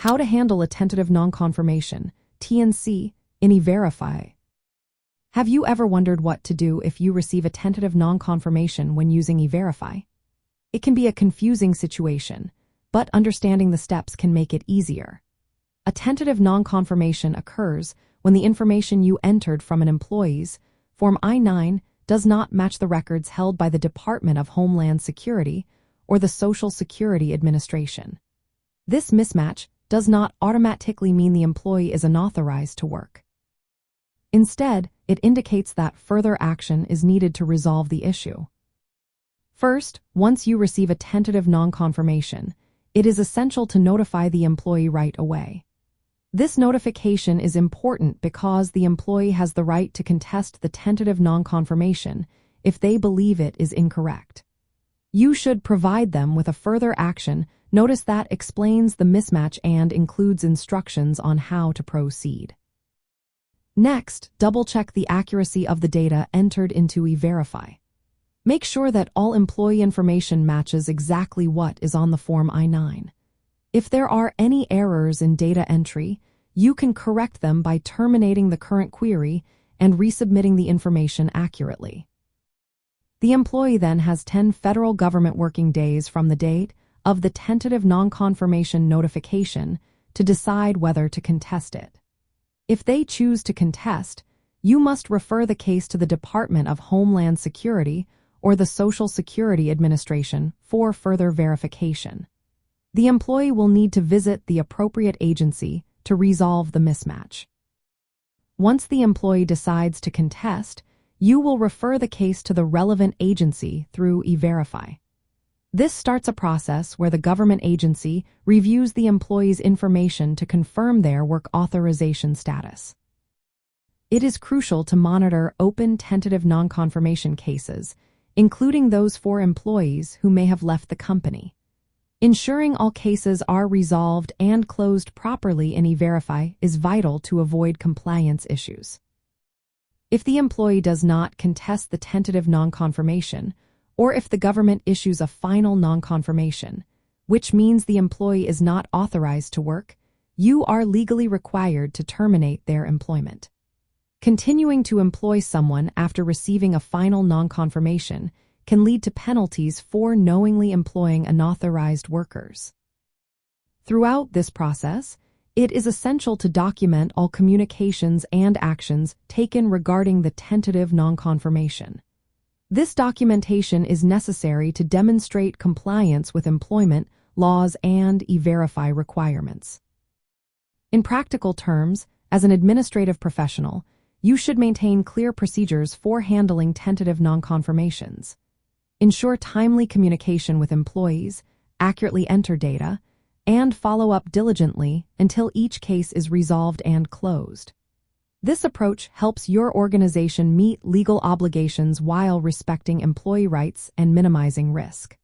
How to handle a tentative nonconfirmation, TNC, in E-Verify. Have you ever wondered what to do if you receive a tentative nonconfirmation when using E-Verify? It can be a confusing situation, but understanding the steps can make it easier. A tentative nonconfirmation occurs when the information you entered from an employee's Form I-9 does not match the records held by the Department of Homeland Security or the Social Security Administration. This mismatch does not automatically mean the employee is unauthorized to work. Instead, it indicates that further action is needed to resolve the issue. First, once you receive a tentative nonconfirmation, it is essential to notify the employee right away. This notification is important because the employee has the right to contest the tentative nonconfirmation if they believe it is incorrect. You should provide them with a further action notice that explains the mismatch and includes instructions on how to proceed. Next, double-check the accuracy of the data entered into E-Verify. Make sure that all employee information matches exactly what is on the Form I-9. If there are any errors in data entry, you can correct them by terminating the current query and resubmitting the information accurately. The employee then has 10 federal government working days from the date of the tentative nonconfirmation notification to decide whether to contest it. If they choose to contest, you must refer the case to the Department of Homeland Security or the Social Security Administration for further verification. The employee will need to visit the appropriate agency to resolve the mismatch. Once the employee decides to contest, you will refer the case to the relevant agency through E-Verify. This starts a process where the government agency reviews the employee's information to confirm their work authorization status. It is crucial to monitor open tentative nonconfirmation cases, including those for employees who may have left the company. Ensuring all cases are resolved and closed properly in E-Verify is vital to avoid compliance issues. If the employee does not contest the tentative nonconfirmation, or if the government issues a final nonconfirmation, which means the employee is not authorized to work, you are legally required to terminate their employment. Continuing to employ someone after receiving a final nonconfirmation can lead to penalties for knowingly employing unauthorized workers. Throughout this process, it is essential to document all communications and actions taken regarding the tentative nonconfirmation. This documentation is necessary to demonstrate compliance with employment laws and E-Verify requirements. In practical terms, as an administrative professional, you should maintain clear procedures for handling tentative nonconfirmations. Ensure timely communication with employees, accurately enter data, and follow up diligently until each case is resolved and closed. This approach helps your organization meet legal obligations while respecting employee rights and minimizing risk.